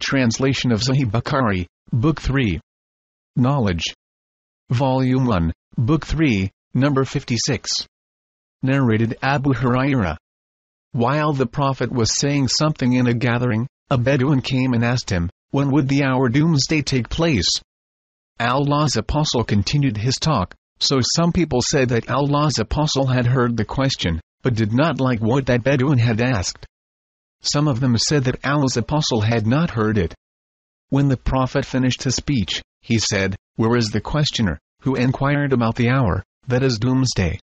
translation of Sahih Bukhari, Book 3. Knowledge. Volume 1, Book 3, number 56. Narrated Abu Hurairah. While the Prophet was saying something in a gathering, a Bedouin came and asked him, when would the hour doomsday take place? Allah's Apostle continued his talk, so some people said that Allah's Apostle had heard the question, but did not like what that Bedouin had asked. Some of them said that Allah's Apostle had not heard it. When the Prophet finished his speech, he said, "Where is the questioner, who inquired about the hour, that is doomsday?"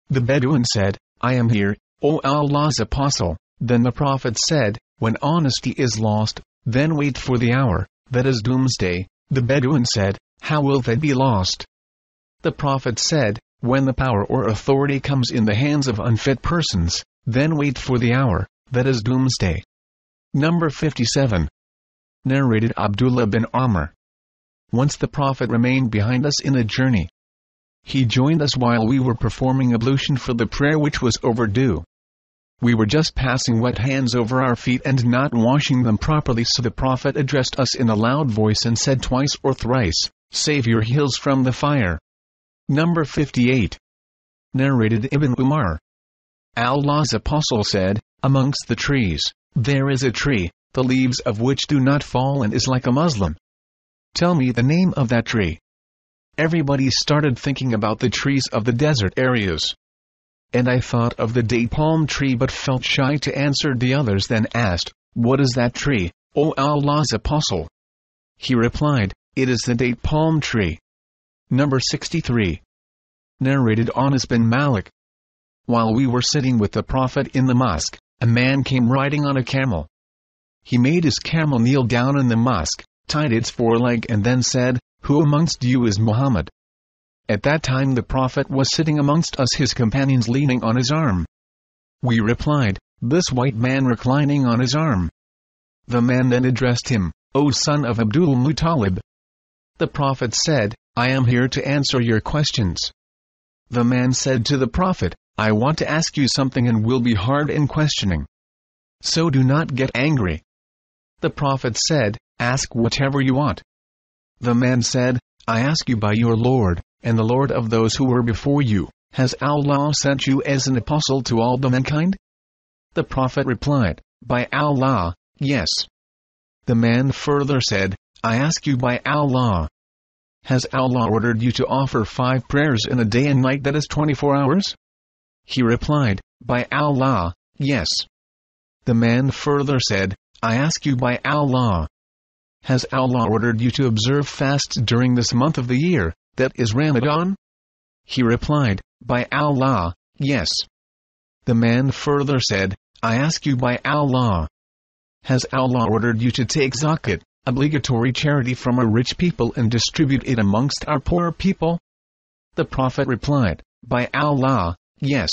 The Bedouin said, "I am here, O Allah's Apostle." Then the Prophet said, "When honesty is lost, then wait for the hour, that is doomsday." The Bedouin said, "How will that be lost?" The Prophet said, "When the power or authority comes in the hands of unfit persons, then wait for the hour, that is doomsday." Number 57. Narrated Abdullah bin Amr. Once the Prophet remained behind us in a journey. He joined us while we were performing ablution for the prayer which was overdue. We were just passing wet hands over our feet and not washing them properly, so the Prophet addressed us in a loud voice and said twice or thrice, "Save your heels from the fire." Number 58. Narrated Ibn Umar. Allah's Apostle said, "Amongst the trees, there is a tree, the leaves of which do not fall and is like a Muslim. Tell me the name of that tree." Everybody started thinking about the trees of the desert areas. And I thought of the date palm tree but felt shy to answer the others, then asked, "What is that tree, O Allah's Apostle?" He replied, "It is the date palm tree." Number 63. Narrated Anas bin Malik. While we were sitting with the Prophet in the mosque, a man came riding on a camel. He made his camel kneel down in the mosque, tied its foreleg and then said, "Who amongst you is Muhammad?" At that time the Prophet was sitting amongst us, his companions leaning on his arm. We replied, "This white man reclining on his arm." The man then addressed him, "O son of Abdul Muttalib." The Prophet said, "I am here to answer your questions." The man said to the Prophet, "I want to ask you something and will be hard in questioning. So do not get angry." The Prophet said, "Ask whatever you want." The man said, "I ask you by your Lord, and the Lord of those who were before you, has Allah sent you as an apostle to all the mankind?" The Prophet replied, "By Allah, yes." The man further said, "I ask you by Allah, has Allah ordered you to offer 5 prayers in a day and night, that is 24 hours? He replied, "By Allah, yes." The man further said, "I ask you by Allah, has Allah ordered you to observe fasts during this month of the year, that is Ramadan?" He replied, "By Allah, yes." The man further said, "I ask you by Allah, has Allah ordered you to take zakat, obligatory charity, from our rich people and distribute it amongst our poor people?" The Prophet replied, "By Allah, yes."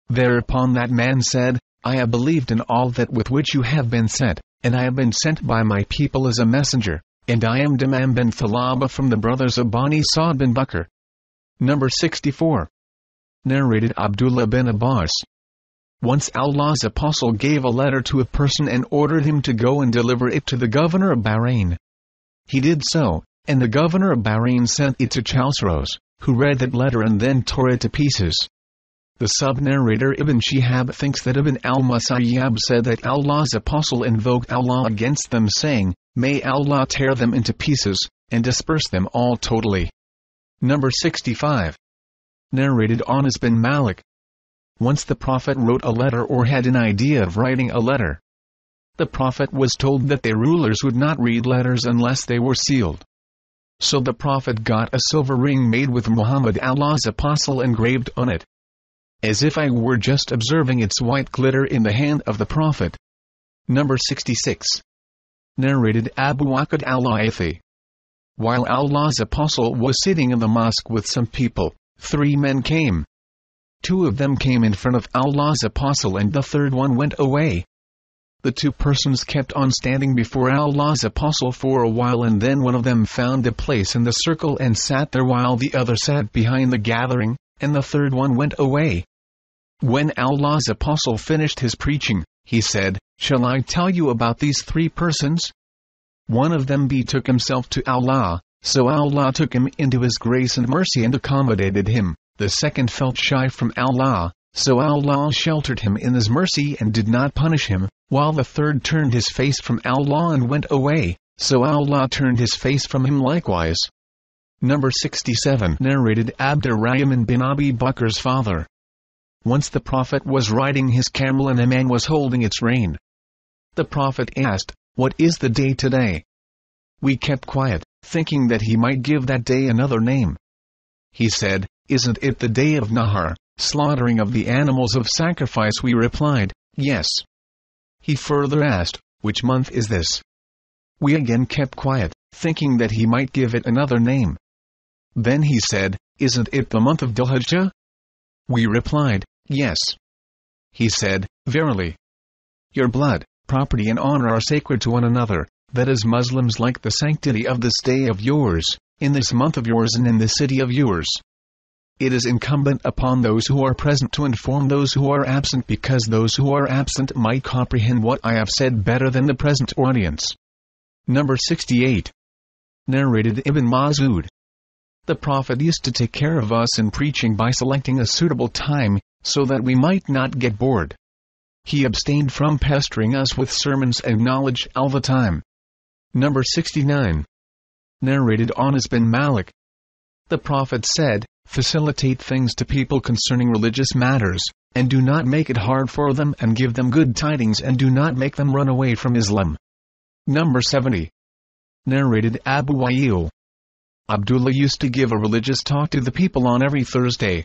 Thereupon that man said, "I have believed in all that with which you have been sent, and I have been sent by my people as a messenger, and I am Damam bin Thalaba from the brothers of Bani Sa'd bin Bakr." Number 64. Narrated Abdullah bin Abbas. Once Allah's Apostle gave a letter to a person and ordered him to go and deliver it to the governor of Bahrain. He did so, and the governor of Bahrain sent it to Chosroes, who read that letter and then tore it to pieces. The sub-narrator Ibn Shihab thinks that Ibn al-Musayyab said that Allah's Apostle invoked Allah against them, saying, "May Allah tear them into pieces, and disperse them all totally." Number 65. Narrated Anas bin Malik. Once the Prophet wrote a letter or had an idea of writing a letter. The Prophet was told that the rulers would not read letters unless they were sealed. So the Prophet got a silver ring made with Muhammad, Allah's Apostle, engraved on it, as if I were just observing its white glitter in the hand of the Prophet. Number 66. Narrated Abu Waqid al-Laythi. While Allah's Apostle was sitting in the mosque with some people, 3 men came. 2 of them came in front of Allah's Apostle and the third one went away. The 2 persons kept on standing before Allah's Apostle for a while, and then one of them found a place in the circle and sat there while the other sat behind the gathering, and the third one went away. When Allah's Apostle finished his preaching, he said, "Shall I tell you about these 3 persons?" One of them betook himself to Allah, so Allah took him into His grace and mercy and accommodated him. The second felt shy from Allah, so Allah sheltered him in His mercy and did not punish him, while the third turned his face from Allah and went away, so Allah turned his face from him likewise. Number 67. Narrated Abdurrahman bin Abi Bakr's father. Once the Prophet was riding his camel and a man was holding its rein. The Prophet asked, "What is the day today?" We kept quiet, thinking that he might give that day another name. He said, "Isn't it the day of Nahar, slaughtering of the animals of sacrifice?" We replied, "Yes." He further asked, "Which month is this?" We again kept quiet, thinking that he might give it another name. Then he said, "Isn't it the month of Dhul-Hijjah?" We replied, "Yes." He said, "Verily, your blood, property and honor are sacred to one another, that is, Muslims like the sanctity of this day of yours, in this month of yours and in this city of yours. It is incumbent upon those who are present to inform those who are absent, because those who are absent might comprehend what I have said better than the present audience." Number 68. Narrated Ibn Masood. The Prophet used to take care of us in preaching by selecting a suitable time, so that we might not get bored. He abstained from pestering us with sermons and knowledge all the time. Number 69. Narrated Anas bin Malik. The Prophet said, "Facilitate things to people concerning religious matters, and do not make it hard for them, and give them good tidings and do not make them run away from Islam." Number 70. Narrated Abu Hurairah. Abdullah used to give a religious talk to the people on every Thursday.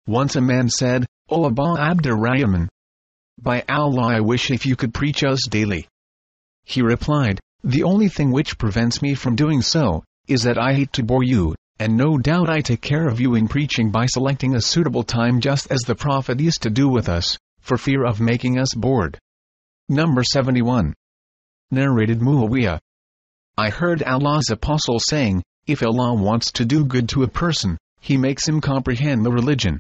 Once a man said, "O Abu Abdurrahman, by Allah I wish if you could preach us daily." He replied, "The only thing which prevents me from doing so, is that I hate to bore you, and no doubt I take care of you in preaching by selecting a suitable time, just as the Prophet used to do with us, for fear of making us bored." Number 71. Narrated Muawiyah. I heard Allah's Apostle saying, "If Allah wants to do good to a person, He makes him comprehend the religion.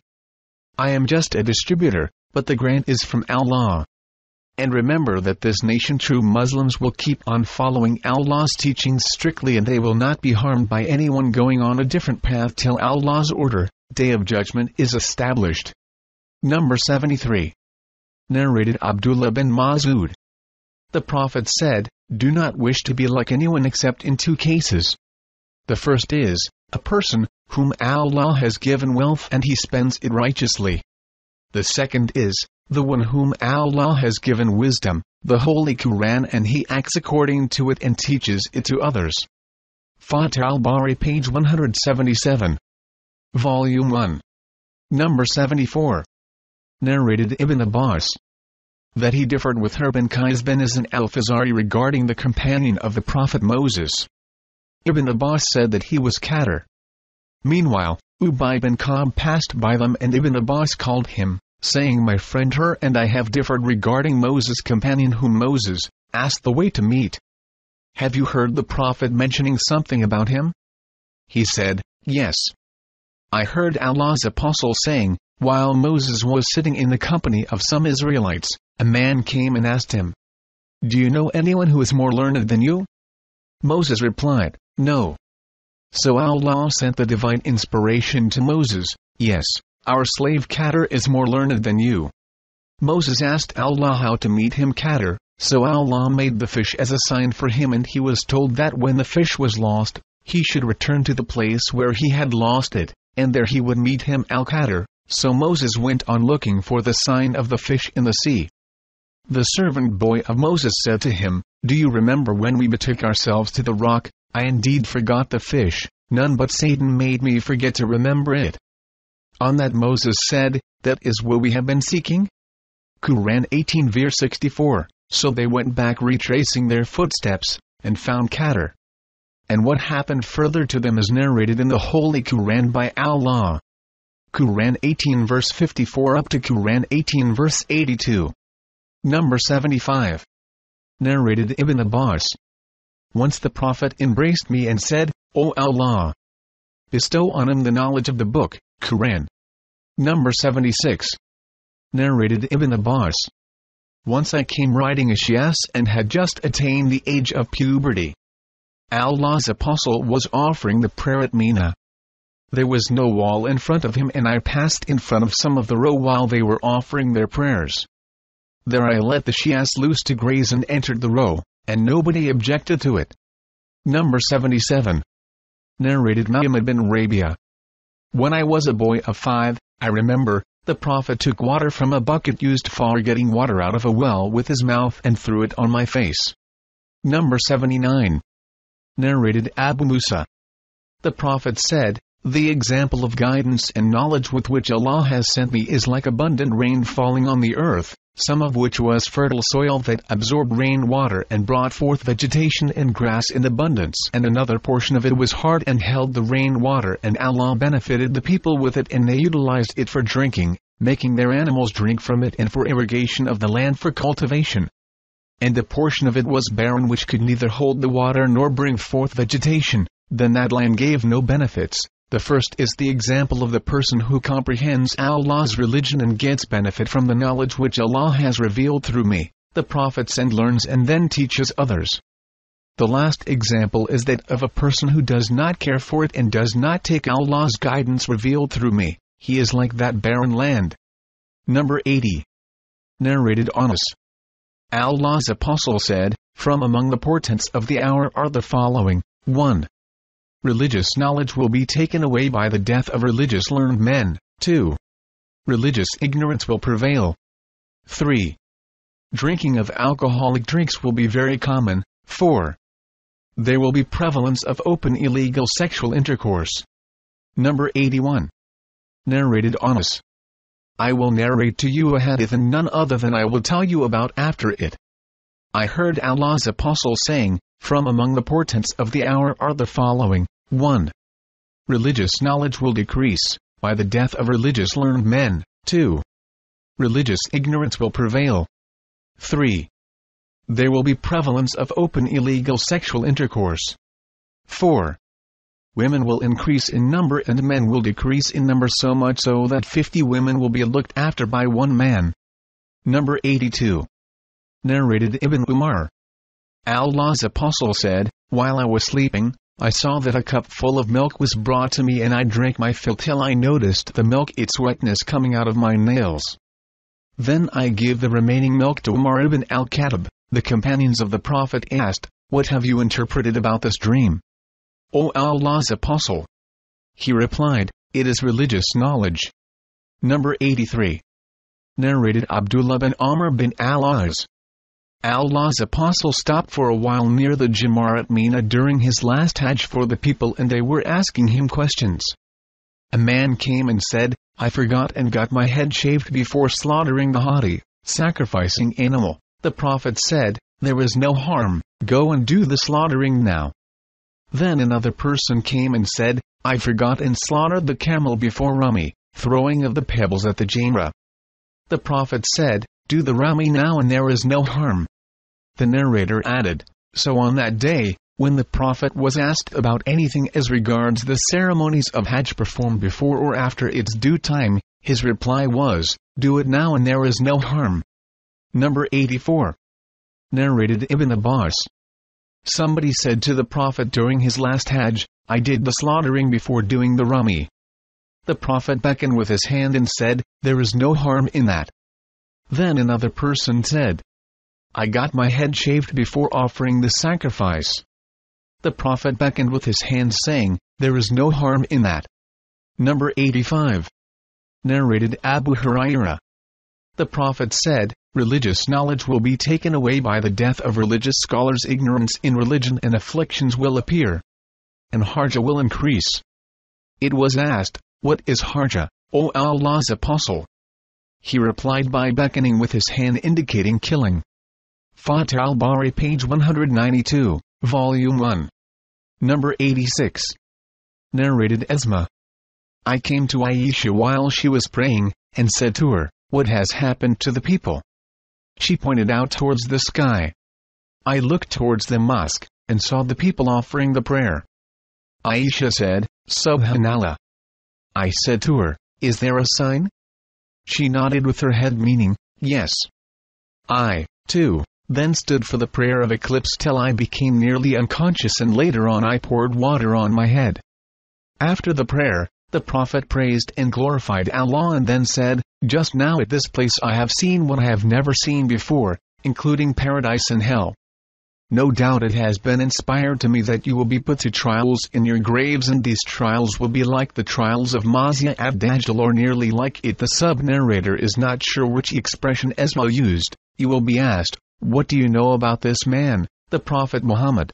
I am just a distributor, but the grant is from Allah. And remember that this nation, true Muslims, will keep on following Allah's teachings strictly, and they will not be harmed by anyone going on a different path till Allah's order, Day of Judgment, is established." Number 73. Narrated Abdullah bin Masood. The Prophet said, "Do not wish to be like anyone except in two cases. The first is, a person, whom Allah has given wealth and he spends it righteously. The second is, the one whom Allah has given wisdom, the Holy Quran, and he acts according to it and teaches it to others." Fath al-Bari, page 177. Volume 1. Number 74. Narrated Ibn Abbas. That he differed with her bin Qais bin Azan al-Fazari regarding the companion of the Prophet Moses. Ibn Abbas said that he was Kadri. Meanwhile, Ubay bin Ka'b passed by them, and Ibn Abbas called him, saying, "My friend, her and I have differed regarding Moses' companion whom Moses asked the way to meet. Have you heard the Prophet mentioning something about him?" He said, "Yes. I heard Allah's Apostle saying, while Moses was sitting in the company of some Israelites, a man came and asked him, 'Do you know anyone who is more learned than you?' Moses replied, 'No.' So Allah sent the divine inspiration to Moses, 'Yes, our slave Kadri is more learned than you.' Moses asked Allah how to meet him Kadri, so Allah made the fish as a sign for him, and he was told that when the fish was lost, he should return to the place where he had lost it, and there he would meet him al-Kadri. So Moses went on looking for the sign of the fish in the sea. The servant boy of Moses said to him, 'Do you remember when we betook ourselves to the rock? I indeed forgot the fish, none but Satan made me forget to remember it.' On that Moses said, 'That is what we have been seeking.'" Quran 18 verse 64. So they went back retracing their footsteps, and found Kadri. And what happened further to them is narrated in the Holy Quran by Allah. Quran 18 verse 54 up to Quran 18 verse 82. Number 75. Narrated Ibn Abbas. Once the Prophet embraced me and said, "O Allah, bestow on him the knowledge of the book, Quran." Number 76. Narrated Ibn Abbas. Once I came riding a Shias and had just attained the age of puberty. Allah's apostle was offering the prayer at Mina. There was no wall in front of him, and I passed in front of some of the row while they were offering their prayers. There I let the Shias loose to graze and entered the row, and nobody objected to it. Number 77. Narrated Muhammad bin Rabia. When I was a boy of 5, I remember, the Prophet took water from a bucket used for getting water out of a well with his mouth and threw it on my face. Number 79. Narrated Abu Musa. The Prophet said, "The example of guidance and knowledge with which Allah has sent me is like abundant rain falling on the earth, some of which was fertile soil that absorbed rainwater and brought forth vegetation and grass in abundance, and another portion of it was hard and held the rainwater, and Allah benefited the people with it, and they utilized it for drinking, making their animals drink from it, and for irrigation of the land for cultivation. And a portion of it was barren, which could neither hold the water nor bring forth vegetation, then that land gave no benefits." The first is the example of the person who comprehends Allah's religion and gets benefit from the knowledge which Allah has revealed through me, the prophets, and learns and then teaches others. The last example is that of a person who does not care for it and does not take Allah's guidance revealed through me. He is like that barren land. Number 80. Narrated Anas. Allah's apostle said, "From among the portents of the hour are the following: 1. Religious knowledge will be taken away by the death of religious learned men. 2. Religious ignorance will prevail. 3. Drinking of alcoholic drinks will be very common. 4. There will be prevalence of open illegal sexual intercourse." Number 81. Narrated Anas. I will narrate to you a hadith, and none other than I will tell you about after it. I heard Allah's apostle saying, "From among the portents of the hour are the following: 1. Religious knowledge will decrease, by the death of religious learned men. 2. Religious ignorance will prevail. 3. There will be prevalence of open illegal sexual intercourse. 4. Women will increase in number and men will decrease in number, so much so that 50 women will be looked after by one man." Number 82. Narrated Ibn Umar. Allah's apostle said, "While I was sleeping, I saw that a cup full of milk was brought to me, and I drank my fill till I noticed the milk, its wetness coming out of my nails. Then I gave the remaining milk to Umar ibn al-Khattab." The companions of the Prophet asked, "What have you interpreted about this dream, O Allah's apostle?" He replied, "It is religious knowledge." Number 83. Narrated Abdullah bin Amr bin al-As. Allah's apostle stopped for a while near the Jamar at Mina during his last Hajj for the people, and they were asking him questions. A man came and said, "I forgot and got my head shaved before slaughtering the hadi, sacrificing animal." The Prophet said, "There is no harm, go and do the slaughtering now." Then another person came and said, "I forgot and slaughtered the camel before Rami, throwing of the pebbles at the Jamra." The Prophet said, "Do the Rami now and there is no harm." The narrator added, "So on that day, when the Prophet was asked about anything as regards the ceremonies of Hajj performed before or after its due time, his reply was, 'Do it now and there is no harm.'" Number 84. Narrated Ibn Abbas. Somebody said to the Prophet during his last Hajj, "I did the slaughtering before doing the Rami." The Prophet beckoned with his hand and said, "There is no harm in that." Then another person said, "I got my head shaved before offering the sacrifice." The Prophet beckoned with his hand saying, "There is no harm in that." Number 85. Narrated Abu Hurairah. The Prophet said, "Religious knowledge will be taken away by the death of religious scholars. Ignorance in religion and afflictions will appear, and harja will increase." It was asked, "What is harja, O Allah's apostle?" He replied by beckoning with his hand indicating killing. Fath al-Bari, page 192, Volume 1. Number 86. Narrated Asma. I came to Aisha while she was praying, and said to her, "What has happened to the people?" She pointed out towards the sky. I looked towards the mosque, and saw the people offering the prayer. Aisha said, "Subhanallah." I said to her, "Is there a sign?" She nodded with her head, meaning, yes. I, too, then stood for the prayer of eclipse till I became nearly unconscious, and later on I poured water on my head. After the prayer, the Prophet praised and glorified Allah and then said, "Just now at this place I have seen what I have never seen before, including paradise and hell. No doubt it has been inspired to me that you will be put to trials in your graves, and these trials will be like the trials of Masih ad-Dajjal or nearly like it." The sub-narrator is not sure which expression Esma used. You will be asked, "What do you know about this man, the Prophet Muhammad?"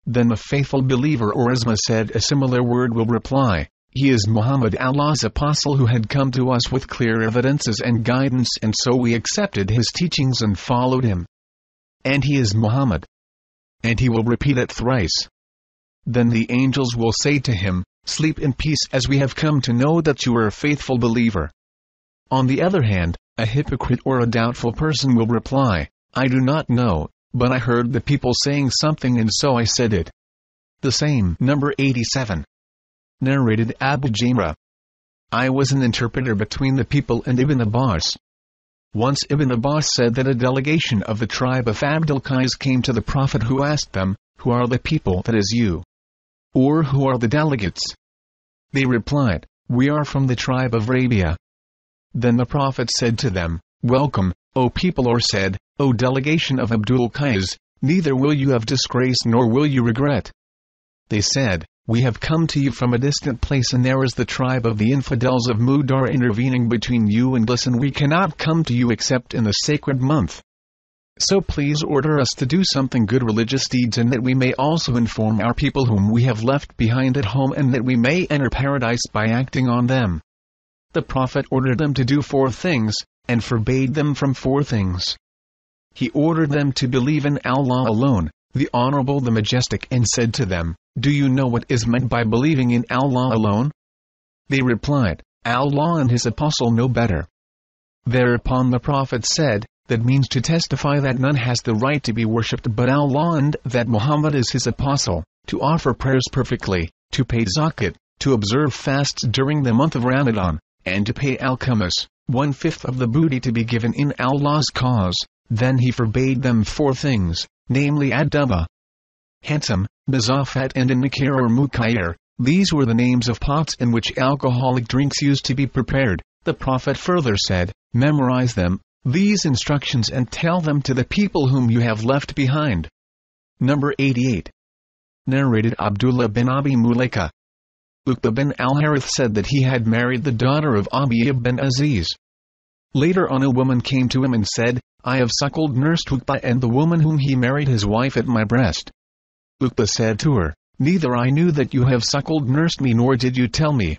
Then the faithful believer or Esma said a similar word will reply, "He is Muhammad, Allah's apostle, who had come to us with clear evidences and guidance, and so we accepted his teachings and followed him. And he is Muhammad." And he will repeat it thrice. Then the angels will say to him, "Sleep in peace, as we have come to know that you are a faithful believer." On the other hand, a hypocrite or a doubtful person will reply, "I do not know, but I heard the people saying something and so I said it." The same. Number 87. Narrated Abu Hurairah. I was an interpreter between the people and Ibn Abbas. Once Ibn Abbas said that a delegation of the tribe of Abdul Qais came to the Prophet, who asked them, "Who are the people, that is you? Or who are the delegates?" They replied, "We are from the tribe of Rabia." Then the Prophet said to them, "Welcome, O people," or said, "O delegation of Abdul Qais, neither will you have disgrace nor will you regret." They said, "We have come to you from a distant place, and there is the tribe of the infidels of Mudar intervening between you and us, and we cannot come to you except in the sacred month. So please order us to do something good religious deeds, and that we may also inform our people whom we have left behind at home, and that we may enter paradise by acting on them." The Prophet ordered them to do 4 things, and forbade them from 4 things. He ordered them to believe in Allah alone, the Honorable, the Majestic, and said to them, "Do you know what is meant by believing in Allah alone?" They replied, "Allah and His Apostle know better." Thereupon the Prophet said, "That means to testify that none has the right to be worshipped but Allah, and that Muhammad is His Apostle, to offer prayers perfectly, to pay zakat, to observe fasts during the month of Ramadan, and to pay al-Khamis, 1/5 of the booty to be given in Allah's cause." Then he forbade them 4 things, namely ad-duba, handsome, mazafat, and an-nakir or mukayyir. These were the names of pots in which alcoholic drinks used to be prepared. The Prophet further said, "Memorize them, these instructions, and tell them to the people whom you have left behind." Number 88. Narrated Abdullah bin Abi Mulaika. Uqba bin al-Harith said that he had married the daughter of Abi bin Aziz. Later on a woman came to him and said, "I have suckled nursed Uqba and the woman whom he married his wife at my breast." Uqba said to her, "Neither I knew that you have suckled nursed me, nor did you tell me."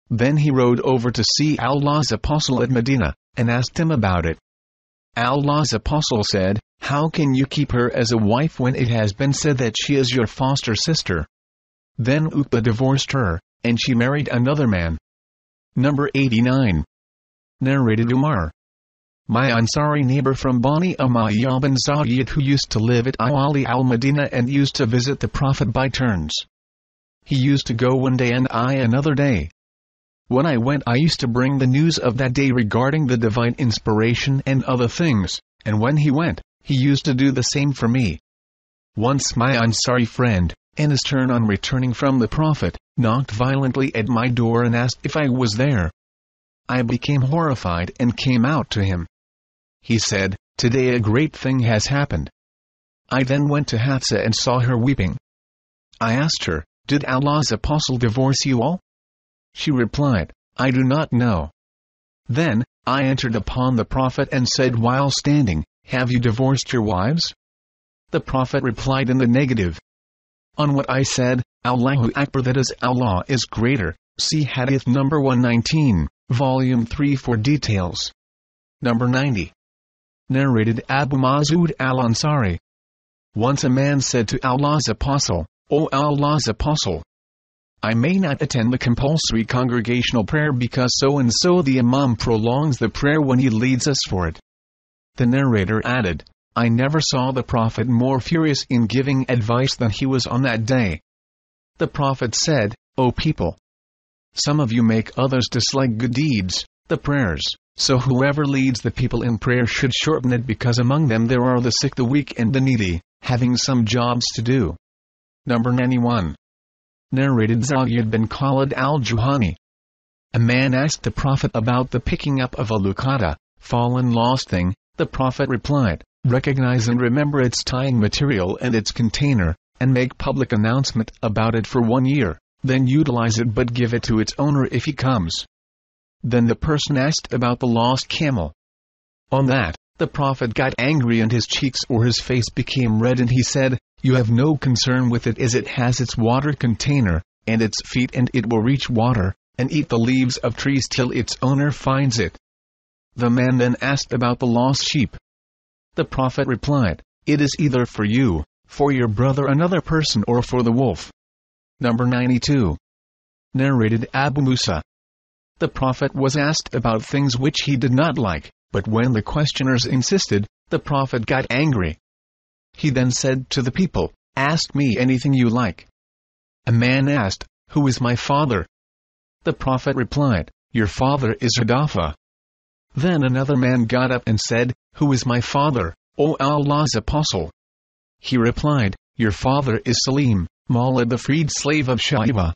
Then he rode over to see Allah's Apostle at Medina, and asked him about it. Allah's Apostle said, "How can you keep her as a wife when it has been said that she is your foster sister?" Then Uqba divorced her, and she married another man. Number 89. Narrated Umar. My Ansari neighbor from Bani Umayyah bin Zayd, who used to live at Awali al-Madinah and used to visit the Prophet by turns. He used to go one day and I another day. When I went, I used to bring the news of that day regarding the divine inspiration and other things, and when he went, he used to do the same for me. Once my Ansari friend, in his turn on returning from the Prophet, knocked violently at my door and asked if I was there. I became horrified and came out to him. He said, "Today a great thing has happened." I then went to Hafsa and saw her weeping. I asked her, "Did Allah's Apostle divorce you all?" She replied, "I do not know." Then, I entered upon the Prophet and said while standing, "Have you divorced your wives?" The Prophet replied in the negative. On what I said, "Allahu Akbar, that is, Allah is greater." See Hadith number 119, Volume 3 for details. Number 90. Narrated Abu Masood al-Ansari. Once a man said to Allah's Apostle, "O Allah's Apostle, I may not attend the compulsory congregational prayer because so-and-so the Imam prolongs the prayer when he leads us for it." The narrator added, "I never saw the Prophet more furious in giving advice than he was on that day." The Prophet said, "O people, some of you make others dislike good deeds, the prayers, So whoever leads the people in prayer should shorten it, because among them there are the sick, the weak and the needy, having some jobs to do. Number 91. Narrated Zayd bin Khalid al-Juhani. A man asked the Prophet about the picking up of a luqata, fallen lost thing. The Prophet replied, "Recognize and remember its tying material and its container, and make public announcement about it for 1 year, then utilize it but give it to its owner if he comes." Then the person asked about the lost camel. On that, the Prophet got angry and his cheeks or his face became red, and he said, "You have no concern with it, as it has its water container, and its feet, and it will reach water, and eat the leaves of trees till its owner finds it." The man then asked about the lost sheep. The Prophet replied, "It is either for you, for your brother another person, or for the wolf." Number 92. Narrated Abu Musa. The Prophet was asked about things which he did not like, but when the questioners insisted, the Prophet got angry. He then said to the people, "Ask me anything you like." A man asked, "Who is my father?" The Prophet replied, "Your father is Hudhafa." Then another man got up and said, "Who is my father, O Allah's Apostle?" He replied, "Your father is Salim, Mawla, the freed slave of Shaiba."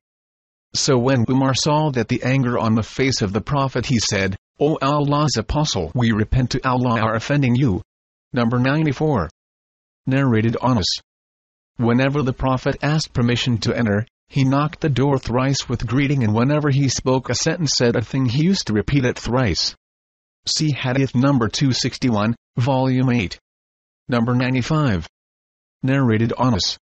So when Umar saw that the anger on the face of the Prophet, he said, "O Allah's Apostle, we repent to Allah our offending you." Number 94. Narrated Anas. Whenever the Prophet asked permission to enter, he knocked the door thrice with greeting, and whenever he spoke a sentence, said a thing, he used to repeat it thrice. See Hadith number 261, Volume 8. Number 95. Narrated Anas.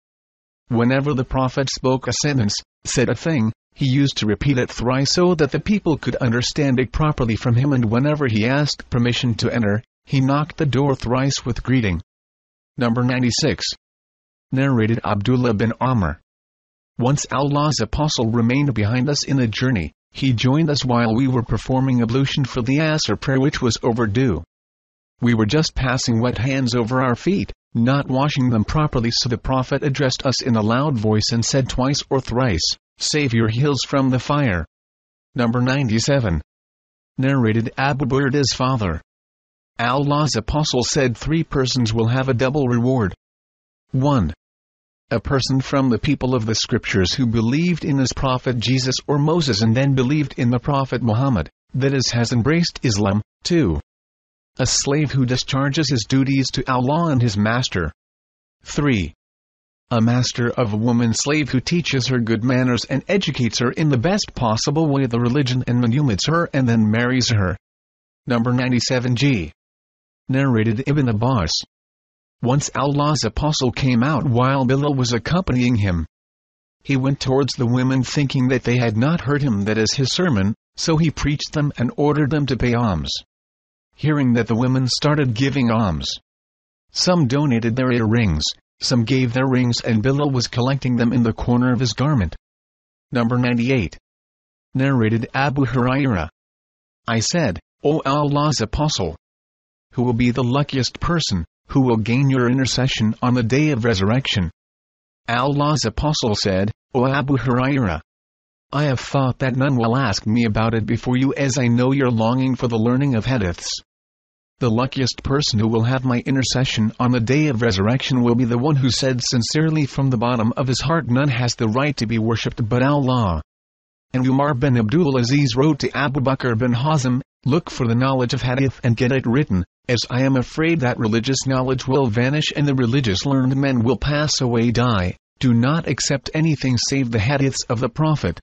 Whenever the Prophet spoke a sentence, said a thing, he used to repeat it thrice so that the people could understand it properly from him, and whenever he asked permission to enter, he knocked the door thrice with greeting. Number 96. Narrated Abdullah bin Amr. Once Allah's Apostle remained behind us in a journey. He joined us while we were performing ablution for the Asr prayer, which was overdue. We were just passing wet hands over our feet, not washing them properly, so the Prophet addressed us in a loud voice and said twice or thrice, "Save your heels from the fire." Number 97. Narrated Abu Bakr father. Allah's Apostle said 3 persons will have a double reward. 1. A person from the people of the scriptures who believed in his prophet Jesus or Moses and then believed in the prophet Mohammed, that is, has embraced Islam. 2. A slave who discharges his duties to Allah and his master. 3. A master of a woman slave who teaches her good manners and educates her in the best possible way the religion, and manumits her and then marries her. Number 97g. Narrated Ibn Abbas. Once Allah's Apostle came out while Bilal was accompanying him. He went towards the women thinking that they had not heard him, that is his sermon, so he preached them and ordered them to pay alms. Hearing that, the women started giving alms. Some donated their earrings, some gave their rings, and Bilal was collecting them in the corner of his garment. Number 98. Narrated Abu Hurairah. I said, "O Allah's Apostle, who will be the luckiest person, who will gain your intercession on the day of resurrection?" Allah's Apostle said, "O Abu Hurairah, I have thought that none will ask me about it before you, as I know your longing for the learning of hadiths. The luckiest person who will have my intercession on the day of resurrection will be the one who said sincerely from the bottom of his heart, none has the right to be worshipped but Allah." And Umar bin Abdul Aziz wrote to Abu Bakr bin Hazm, "Look for the knowledge of hadith and get it written, as I am afraid that religious knowledge will vanish and the religious learned men will pass away, die. Do not accept anything save the hadiths of the Prophet.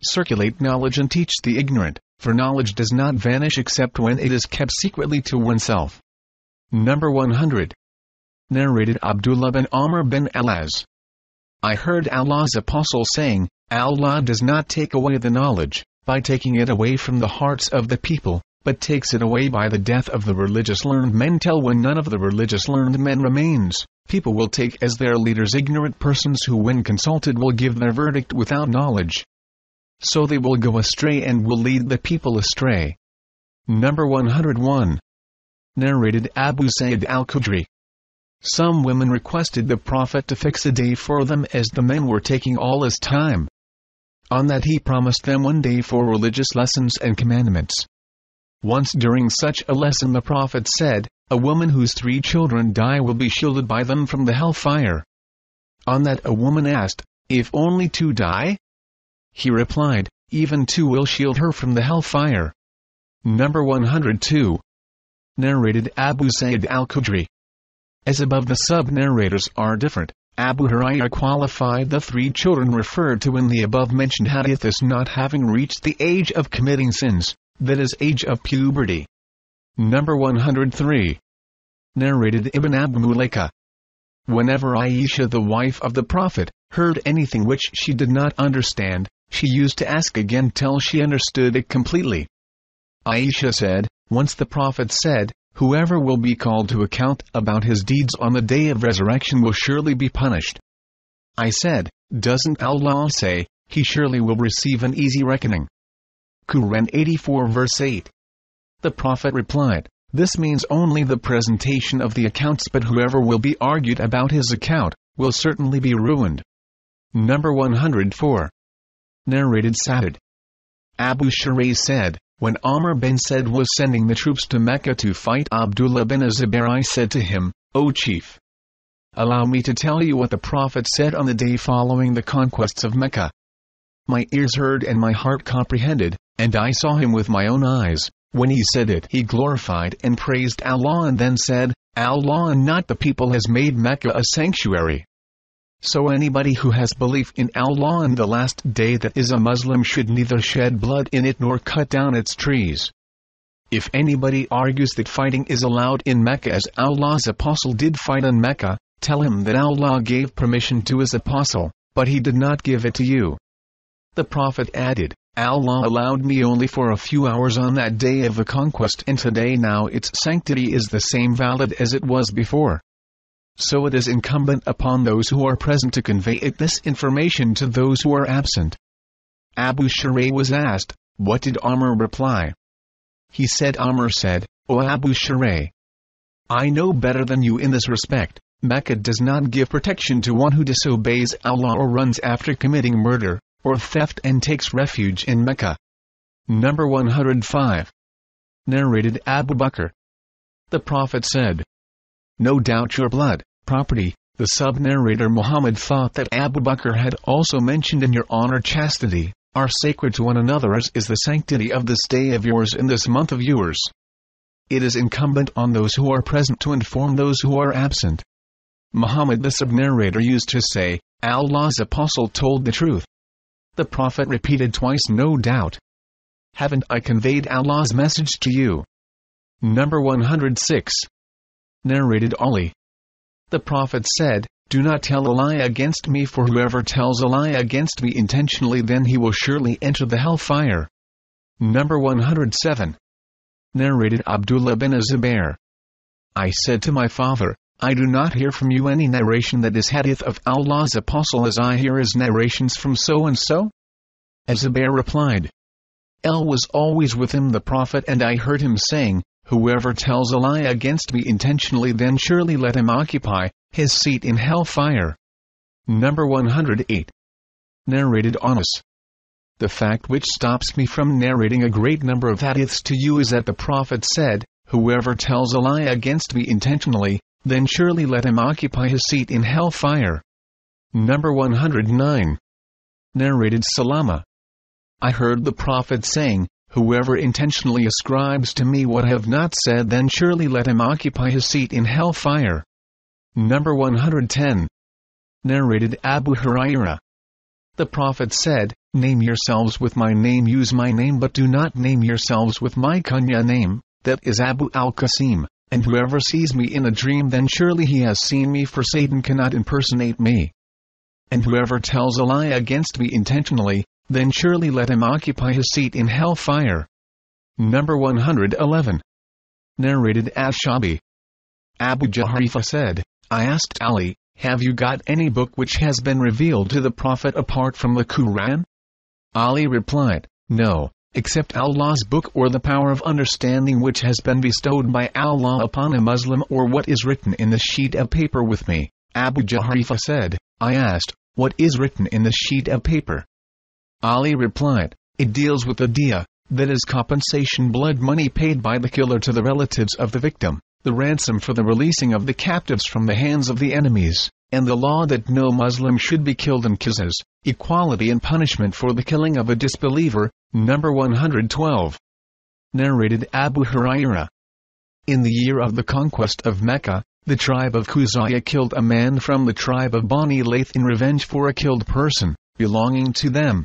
Circulate knowledge and teach the ignorant, for knowledge does not vanish except when it is kept secretly to oneself." Number 100. Narrated Abdullah bin Amr bin Al-As. I heard Allah's Apostle saying, "Allah does not take away the knowledge by taking it away from the hearts of the people, but takes it away by the death of the religious learned men, till when none of the religious learned men remains, people will take as their leaders ignorant persons who when consulted will give their verdict without knowledge. So they will go astray and will lead the people astray." Number 101. Narrated Abu Sa'id al-Khudri. Some women requested the Prophet to fix a day for them, as the men were taking all his time. On that he promised them one day for religious lessons and commandments. Once during such a lesson the Prophet said, "A woman whose 3 children die will be shielded by them from the hellfire." On that a woman asked, "If only 2 die?" He replied, "Even 2 will shield her from the hellfire." Number 102. Narrated Abu Sa'id al-Kadri. As above, the sub-narrators are different. Abu Hurairah qualified the 3 children referred to in the above-mentioned hadith as not having reached the age of committing sins, that is, age of puberty. Number 103. Narrated Ibn Abu Mulaika. Whenever Aisha, the wife of the Prophet, heard anything which she did not understand, she used to ask again till she understood it completely. Aisha said, once the Prophet said, "Whoever will be called to account about his deeds on the day of resurrection will surely be punished." I said, "Doesn't Allah say, he surely will receive an easy reckoning?" Quran 84 verse 8. The Prophet replied, "This means only the presentation of the accounts, but whoever will be argued about his account, will certainly be ruined." Number 104. Narrated Sa'id. Abu Hurairah said, when Amr bin Said was sending the troops to Mecca to fight Abdullah bin Zubair, I said to him, "O chief, allow me to tell you what the Prophet said on the day following the conquests of Mecca." My ears heard and my heart comprehended, and I saw him with my own eyes. When he said it, he glorified and praised Allah and then said, "Allah and not the people has made Mecca a sanctuary. So anybody who has belief in Allah and the last day, that is a Muslim, should neither shed blood in it nor cut down its trees. If anybody argues that fighting is allowed in Mecca as Allah's apostle did fight in Mecca, tell him that Allah gave permission to his apostle, but he did not give it to you." The Prophet added, "Allah allowed me only for a few hours on that day of the conquest, and today now its sanctity is the same valid as it was before. So it is incumbent upon those who are present to convey this information to those who are absent." Abu Hurairah was asked, "What did Amr reply?" He said, Amr said, "O Abu Hurairah, I know better than you in this respect. Mecca does not give protection to one who disobeys Allah or runs after committing murder or theft and takes refuge in Mecca." Number 105. Narrated Abu Bakr. The Prophet said, "No doubt your blood, property." The sub-narrator Muhammad thought that Abu Bakr had also mentioned, "In your honor, chastity, are sacred to one another, as is the sanctity of this day of yours in this month of yours." It is incumbent on those who are present to inform those who are absent. Muhammad, the sub-narrator, used to say, "Allah's apostle told the truth." The Prophet repeated twice, "No doubt. Haven't I conveyed Allah's message to you?" Number 106. Narrated Ali. The Prophet said, "Do not tell a lie against me, for whoever tells a lie against me intentionally, then he will surely enter the hellfire." Number 107. Narrated Abdullah bin Zubair. I said to my father, "I do not hear from you any narration that is hadith of Allah's apostle as I hear his narrations from so-and-so?" Zubair replied, "El was always with him, the Prophet, and I heard him saying, 'Whoever tells a lie against me intentionally, then surely let him occupy his seat in hellfire.'" Number 108. Narrated Anas. The fact which stops me from narrating a great number of hadiths to you is that the Prophet said, "Whoever tells a lie against me intentionally, then surely let him occupy his seat in hellfire." Number 109. Narrated Salama. I heard the Prophet saying, "Whoever intentionally ascribes to me what I have not said, then surely let him occupy his seat in hellfire." Number 110. Narrated Abu Hurairah. The Prophet said, "Name yourselves with my name, use my name, but do not name yourselves with my kunya name, that is Abu al-Qasim, and whoever sees me in a dream, then surely he has seen me, for Satan cannot impersonate me. And whoever tells a lie against me intentionally, then surely let him occupy his seat in hellfire." Number 111. Narrated Ash-Shabi. Abu Hurairah said, "I asked Ali, 'Have you got any book which has been revealed to the Prophet apart from the Quran?' Ali replied, 'No, except Allah's book, or the power of understanding which has been bestowed by Allah upon a Muslim, or what is written in the sheet of paper with me.' Abu Hurairah said, I asked, 'What is written in the sheet of paper?' Ali replied, 'It deals with the diya, that is compensation blood money paid by the killer to the relatives of the victim, the ransom for the releasing of the captives from the hands of the enemies, and the law that no Muslim should be killed in qisas, equality and punishment for the killing of a disbeliever. Number 112. Narrated Abu Hurairah. In the year of the conquest of Mecca, the tribe of Khuzayah killed a man from the tribe of Bani Layth in revenge for a killed person belonging to them.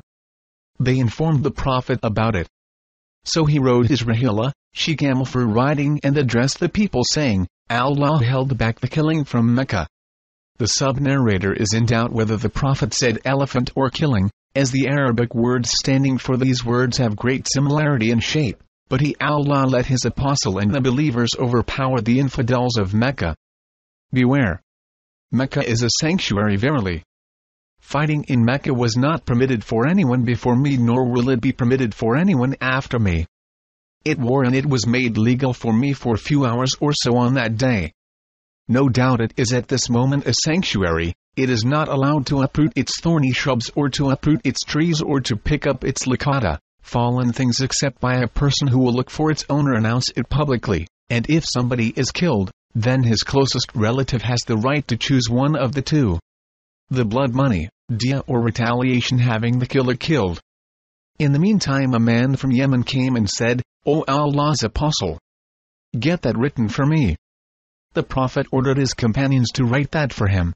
They informed the Prophet about it. So he rode his rahila, she-camel for riding, and addressed the people saying, Allah held back the killing from Mecca. The sub-narrator is in doubt whether the Prophet said elephant or killing, as the Arabic words standing for these words have great similarity in shape, but Allah let his apostle and the believers overpower the infidels of Mecca. Beware! Mecca is a sanctuary verily. Fighting in Mecca was not permitted for anyone before me, nor will it be permitted for anyone after me. It war, and it was made legal for me for a few hours or so on that day. No doubt it is at this moment a sanctuary. It is not allowed to uproot its thorny shrubs or to uproot its trees or to pick up its licata, fallen things, except by a person who will look for its owner, announce it publicly, and if somebody is killed, then his closest relative has the right to choose one of the two. The blood money, diya or retaliation having the killer killed. In the meantime a man from Yemen came and said, O Allah's apostle, get that written for me. The Prophet ordered his companions to write that for him.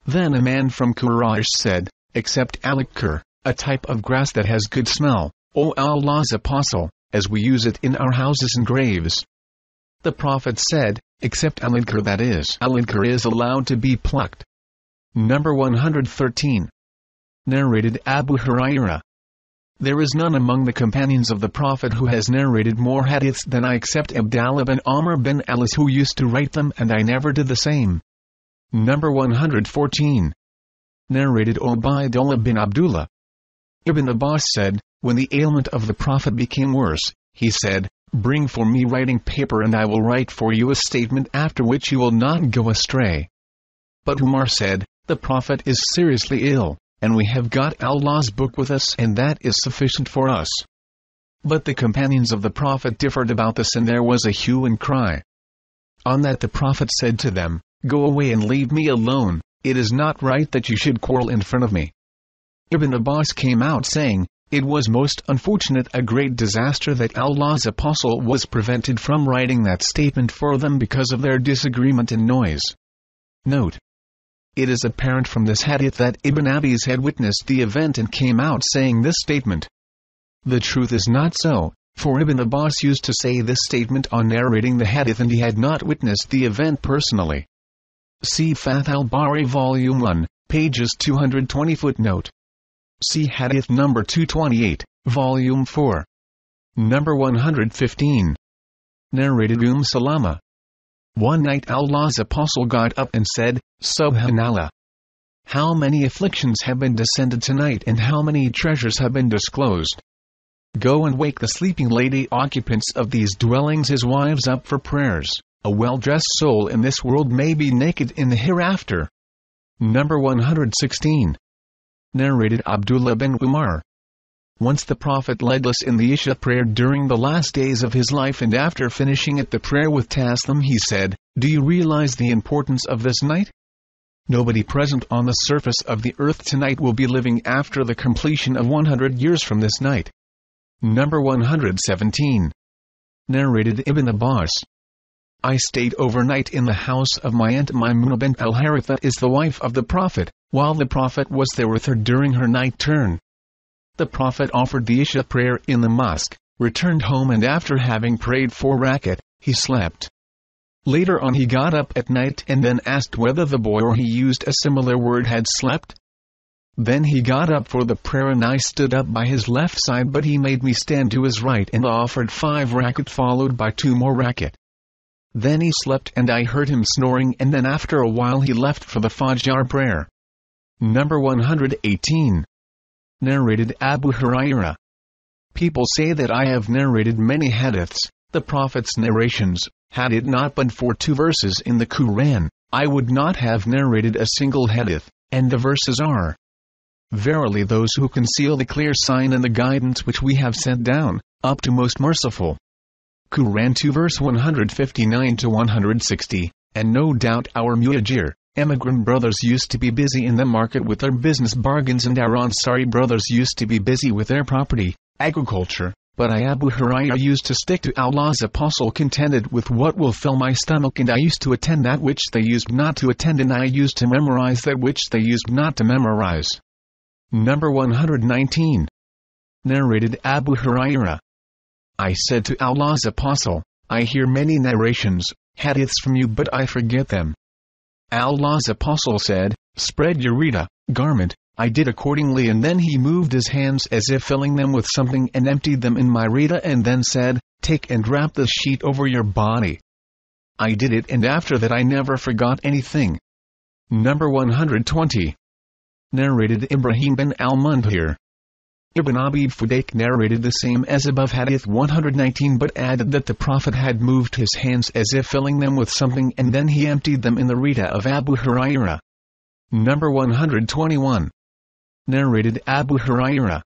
Then a man from Quraysh said, accept al-Qur, a type of grass that has good smell, O Allah's apostle, as we use it in our houses and graves. The Prophet said, accept al-Qur, that is, al-Qur is allowed to be plucked. Number 113. Narrated Abu Hurairah. There is none among the companions of the Prophet who has narrated more hadiths than I, except Abdullah bin Amr bin Alas, who used to write them, and I never did the same. Number 114. Narrated Obaidullah bin Abdullah. Ibn Abbas said, when the ailment of the Prophet became worse, he said, bring for me writing paper and I will write for you a statement after which you will not go astray. But Umar said, the Prophet is seriously ill, and we have got Allah's book with us, and that is sufficient for us. But the companions of the Prophet differed about this, and there was a hue and cry. On that the Prophet said to them, go away and leave me alone, it is not right that you should quarrel in front of me. Ibn Abbas came out saying, it was most unfortunate, a great disaster, that Allah's apostle was prevented from writing that statement for them because of their disagreement and noise. Note: it is apparent from this hadith that Ibn Abbas had witnessed the event and came out saying this statement. The truth is not so, for Ibn Abbas used to say this statement on narrating the hadith, and he had not witnessed the event personally. See Fath al-Bari Volume 1, pages 220. Footnote. See Hadith number 228, Volume 4. Number 115. Narrated Salama. One night Allah's apostle got up and said, Subhanallah! How many afflictions have been descended tonight, and how many treasures have been disclosed! Go and wake the sleeping lady occupants of these dwellings, his wives, up for prayers. A well-dressed soul in this world may be naked in the hereafter. Number 116. Narrated Abdullah bin Umar. Once the Prophet led us in the Isha prayer during the last days of his life, and after finishing it the prayer with Taslim he said, do you realize the importance of this night? Nobody present on the surface of the earth tonight will be living after the completion of 100 years from this night. Number 117. Narrated Ibn Abbas. I stayed overnight in the house of my aunt Maymunah bint al-Harith, that is the wife of the Prophet, while the Prophet was there with her during her night turn. The Prophet offered the Isha prayer in the mosque, returned home, and after having prayed 4 rakat, he slept. Later on he got up at night and then asked whether the boy, or he used a similar word, had slept. Then he got up for the prayer and I stood up by his left side, but he made me stand to his right and offered 5 rakat followed by 2 more rakat. Then he slept and I heard him snoring, and then after a while he left for the Fajr prayer. Number 118. Narrated Abu Hurairah. People say that I have narrated many hadiths, the Prophet's narrations. Had it not been for 2 verses in the Quran, I would not have narrated a single hadith, and the verses are: Verily those who conceal the clear sign and the guidance which we have sent down, up to Most Merciful. Quran 2 verse 159 to 160, and no doubt our Muhajir, emigrant brothers used to be busy in the market with their business bargains, and our Ansari brothers used to be busy with their property, agriculture, but I Abu Hurairah used to stick to Allah's apostle, contented with what will fill my stomach, and I used to attend that which they used not to attend, and I used to memorize that which they used not to memorize. Number 119. Narrated Abu Hurairah. I said to Allah's apostle, I hear many narrations, hadiths from you, but I forget them. Allah's apostle said, spread your rida, garment. I did accordingly, and then he moved his hands as if filling them with something and emptied them in my rida, and then said, take and wrap the sheet over your body. I did it, and after that I never forgot anything. Number 120. Narrated Ibrahim bin al-Mundhir. Ibn Abi Fudayk narrated the same as above, hadith 119, but added that the Prophet had moved his hands as if filling them with something, and then he emptied them in the rida of Abu Hurairah. Number 121. Narrated Abu Hurairah.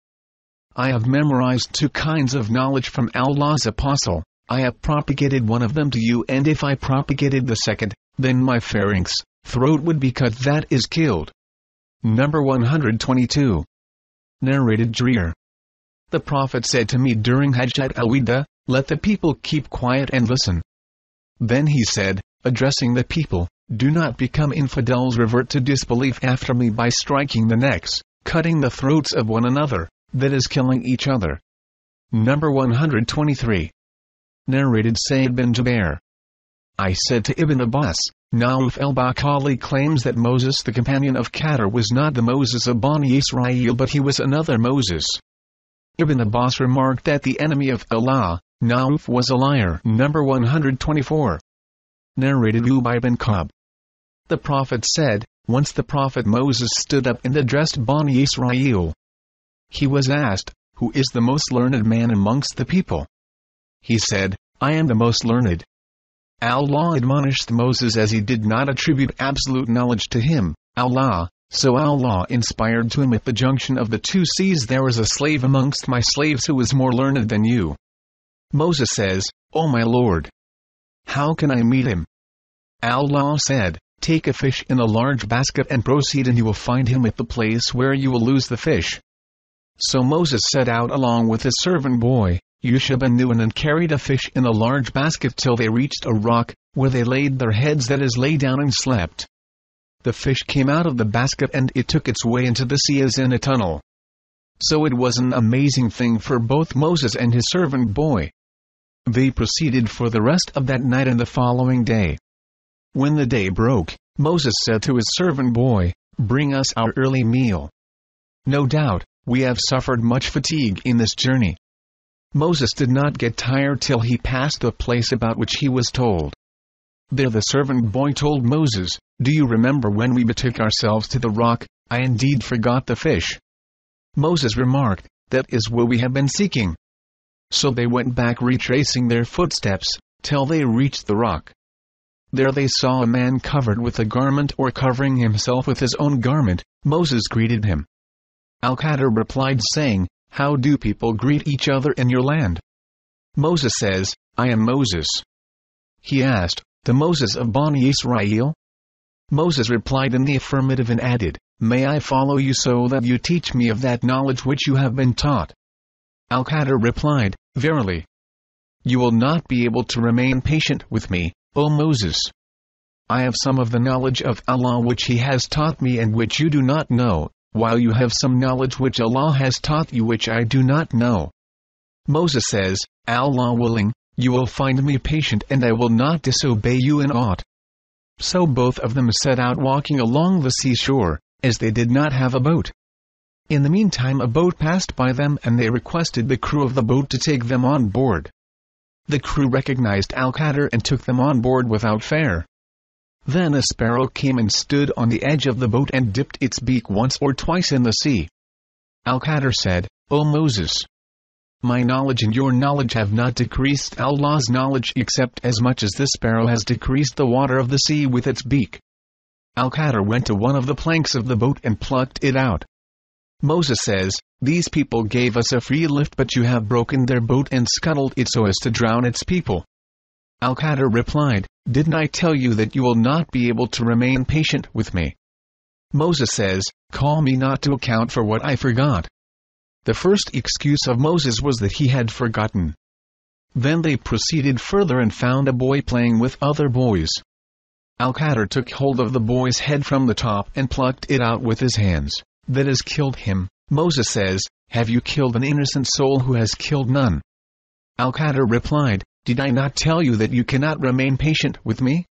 I have memorized 2 kinds of knowledge from Allah's apostle. I have propagated one of them to you, and if I propagated the second, then my pharynx, throat would be cut, that is killed. Number 122. Narrated Jarir. The Prophet said to me during Hajjat al-Wida, let the people keep quiet and listen. Then he said, addressing the people, do not become infidels, revert to disbelief after me by striking the necks, cutting the throats of one another, that is killing each other. Number 123. Narrated Sayyid bin Jubair. I said to Ibn Abbas, Nauf al-Bakali claims that Moses the companion of Kadri was not the Moses of Bani Israel, but he was another Moses. Ibn Abbas remarked that the enemy of Allah, Nauf, was a liar. Number 124. Narrated Ubay bin Ka'b. The Prophet said, once the Prophet Moses stood up and addressed Bani Israel. He was asked, who is the most learned man amongst the people? He said, I am the most learned. Allah admonished Moses as he did not attribute absolute knowledge to him, Allah, so Allah inspired to him at the junction of the 2 seas, there is a slave amongst my slaves who is more learned than you. Moses says, O my Lord, how can I meet him? Allah said, take a fish in a large basket and proceed, and you will find him at the place where you will lose the fish. So Moses set out along with his servant boy, Yusha ben Nun, and carried a fish in a large basket till they reached a rock, where they laid their heads, that is, lay down and slept. The fish came out of the basket and it took its way into the sea as in a tunnel. So it was an amazing thing for both Moses and his servant boy. They proceeded for the rest of that night and the following day. When the day broke, Moses said to his servant boy, bring us our early meal. No doubt, we have suffered much fatigue in this journey. Moses did not get tired till he passed the place about which he was told. There the servant boy told Moses, do you remember when we betook ourselves to the rock? I indeed forgot the fish. Moses remarked, that is what we have been seeking. So they went back, retracing their footsteps, till they reached the rock. There they saw a man covered with a garment, or covering himself with his own garment. Moses greeted him. Al-Qadr replied saying, how do people greet each other in your land? Moses says, I am Moses. He asked, the Moses of Bani Israel? Moses replied in the affirmative and added, may I follow you so that you teach me of that knowledge which you have been taught? Al-Qadr replied, verily, you will not be able to remain patient with me, O Moses. I have some of the knowledge of Allah which He has taught me and which you do not know, while you have some knowledge which Allah has taught you which I do not know. Moses says, Allah willing, you will find me patient and I will not disobey you in aught. So both of them set out walking along the seashore, as they did not have a boat. In the meantime a boat passed by them and they requested the crew of the boat to take them on board. The crew recognized Al-Qadr and took them on board without fare. Then a sparrow came and stood on the edge of the boat and dipped its beak once or twice in the sea. Al-Qadr said, O Moses, my knowledge and your knowledge have not decreased Allah's knowledge except as much as this sparrow has decreased the water of the sea with its beak. Al-Qadr went to one of the planks of the boat and plucked it out. Moses says, "These people gave us a free lift, but you have broken their boat and scuttled it so as to drown its people." Al-Qadr replied, "Didn't I tell you that you will not be able to remain patient with me?" Moses says, "Call me not to account for what I forgot." The first excuse of Moses was that he had forgotten. Then they proceeded further and found a boy playing with other boys. Al-Qadr took hold of the boy's head from the top and plucked it out with his hands. That has killed him. Moses says, "Have you killed an innocent soul who has killed none?" Al-Qadr replied, "Did I not tell you that you cannot remain patient with me?"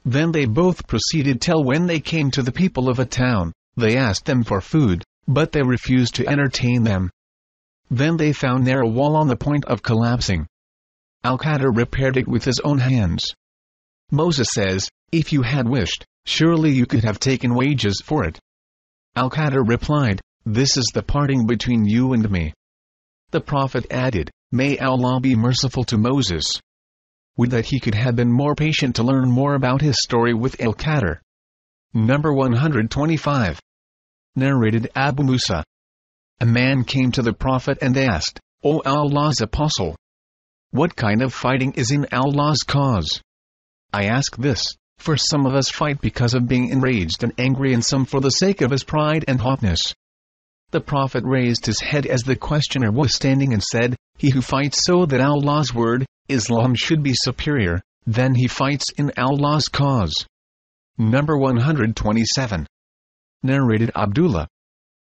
Then they both proceeded till when they came to the people of a town, they asked them for food, but they refused to entertain them. Then they found there a wall on the point of collapsing. Al-Qadr repaired it with his own hands. Moses says, "If you had wished, surely you could have taken wages for it." Al-Qadr replied, "This is the parting between you and me." The Prophet added, "May Allah be merciful to Moses. Would that he could have been more patient to learn more about his story with Al-Qadr." Number 125. Narrated Abu Musa. A man came to the Prophet and asked, "O Allah's Apostle, what kind of fighting is in Allah's cause?" I ask this, for some of us fight because of being enraged and angry, and some for the sake of his pride and haughtiness. The Prophet raised his head as the questioner was standing and said, "He who fights so that Allah's word, Islam, should be superior, then he fights in Allah's cause." Number 127. Narrated Abdullah.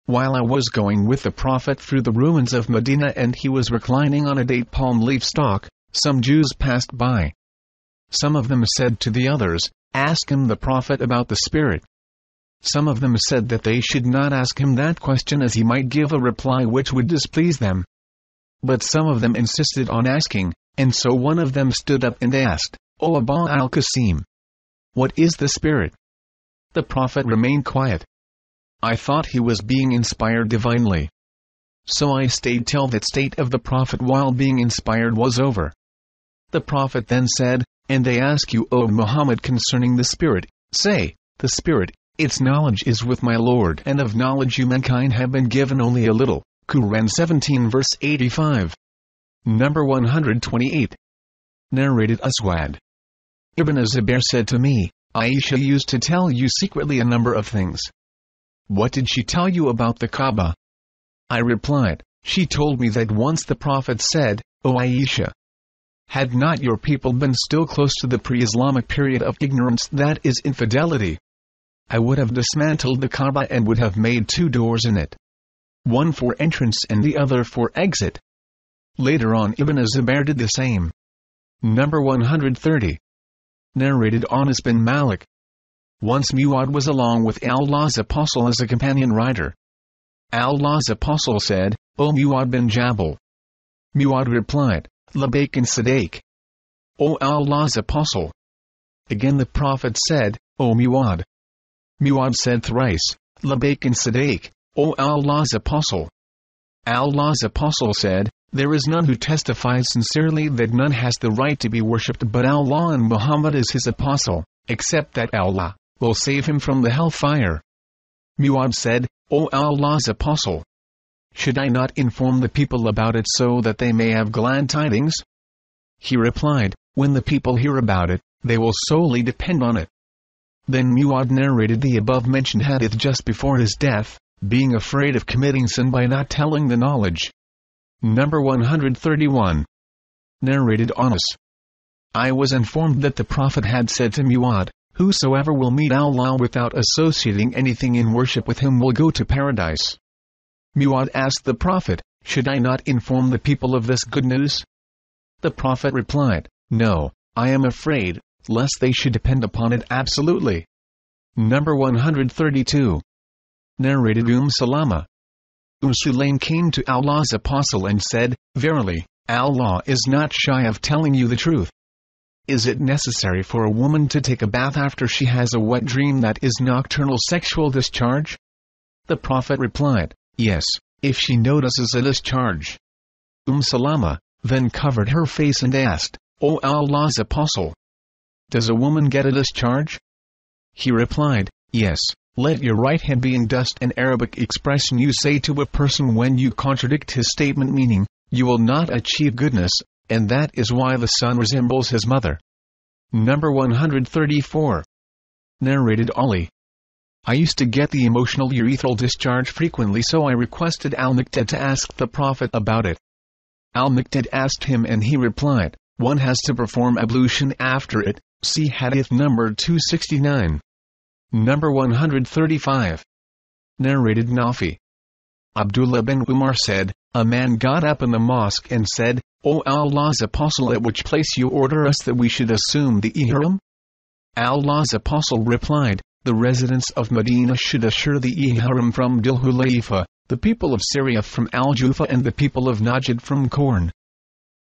While I was going with the Prophet through the ruins of Medina and he was reclining on a date palm leaf stalk, some Jews passed by. Some of them said to the others, "Ask him the Prophet about the Spirit." Some of them said that they should not ask him that question as he might give a reply which would displease them. But some of them insisted on asking, and so one of them stood up and asked, "O Abu al-Qasim, what is the Spirit?" The Prophet remained quiet. I thought he was being inspired divinely. So I stayed till that state of the Prophet while being inspired was over. The Prophet then said, "And they ask you, O Muhammad, concerning the Spirit, say, the Spirit, its knowledge is with my Lord, and of knowledge you mankind have been given only a little." Quran 17 verse 85. Number 128. Narrated Aswad. Ibn Zubair said to me, "Aisha used to tell you secretly a number of things. What did she tell you about the Kaaba?" I replied, "She told me that once the Prophet said, 'O Aisha, had not your people been still close to the pre-Islamic period of ignorance, that is infidelity, I would have dismantled the Kaaba and would have made 2 doors in it, one for entrance and the other for exit.'" Later on Ibn Zubair did the same. Number 130. Narrated Anas bin Malik. Once Mu'ad was along with Allah's Apostle as a companion rider. Allah's Apostle said, "O Mu'ad bin Jabal." Mu'ad replied, "Labbaik and Sadiq." "O Allah's Apostle." Again the Prophet said, "O Mu'ad." Mu'ad said thrice, "Labbaik and Sadiq, O Allah's Apostle." Allah's Apostle said, "There is none who testifies sincerely that none has the right to be worshipped but Allah and Muhammad is his apostle, except that Allah will save him from the hellfire." Mu'ad said, "O Allah's Apostle, should I not inform the people about it so that they may have glad tidings?" He replied, "When the people hear about it, they will solely depend on it." Then Mu'ad narrated the above-mentioned hadith just before his death, being afraid of committing sin by not telling the knowledge. Number 131. Narrated Anas. I was informed that the Prophet had said to Mu'ad, "Whosoever will meet Allah without associating anything in worship with him will go to paradise." Mu'ad asked the Prophet, "Should I not inform the people of this good news?" The Prophet replied, "No, I am afraid, lest they should depend upon it absolutely." Number 132. Narrated Salama. Sulaim came to Allah's Apostle and said, "Verily, Allah is not shy of telling you the truth. Is it necessary for a woman to take a bath after she has a wet dream, that is nocturnal sexual discharge?" The Prophet replied, "Yes, if she notices a discharge." Salama then covered her face and asked, "O Allah's Apostle, does a woman get a discharge?" He replied, "Yes, Let your right hand be in dust. An Arabic expression you say to a person when you contradict his statement, meaning, you will not achieve goodness, and that is why the son resembles his mother. Number 134. Narrated Ali. I used to get the emotional urethral discharge frequently, so I requested Al-Miqdad to ask the Prophet about it. Al-Miqdad asked him and he replied, one has to perform ablution after it. See Hadith number 269. Number 135. Narrated Nafi. Abdullah bin Umar said, a man got up in the mosque and said, O Allah's Apostle, at which place you order us that we should assume the ihram? Allah's Apostle replied, the residents of Medina should assure the ihram from Dhul Hulayfa, the people of Syria from Al-Jufa, and the people of Najd from Korn.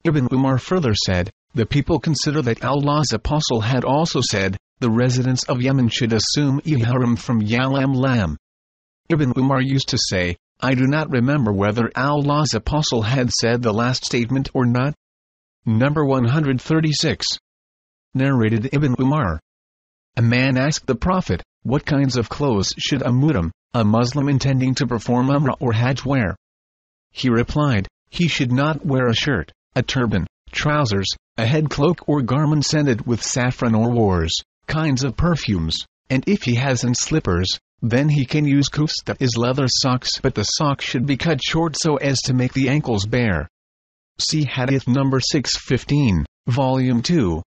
Ibn Umar further said, the people consider that Allah's Apostle had also said, the residents of Yemen should assume ihram from Yalam Lam. Ibn Umar used to say, I do not remember whether Allah's Apostle had said the last statement or not. Number 136. Narrated Ibn Umar. A man asked the Prophet, what kinds of clothes should a muhrim, a Muslim intending to perform Umrah or Hajj, wear? He replied, he should not wear a shirt, a turban, trousers, a head cloak or garment scented with saffron or wars, kinds of perfumes, and if he hasn't slippers, then he can use kufs, that is leather socks, but the socks should be cut short so as to make the ankles bare. See Hadith number 615, Volume 2,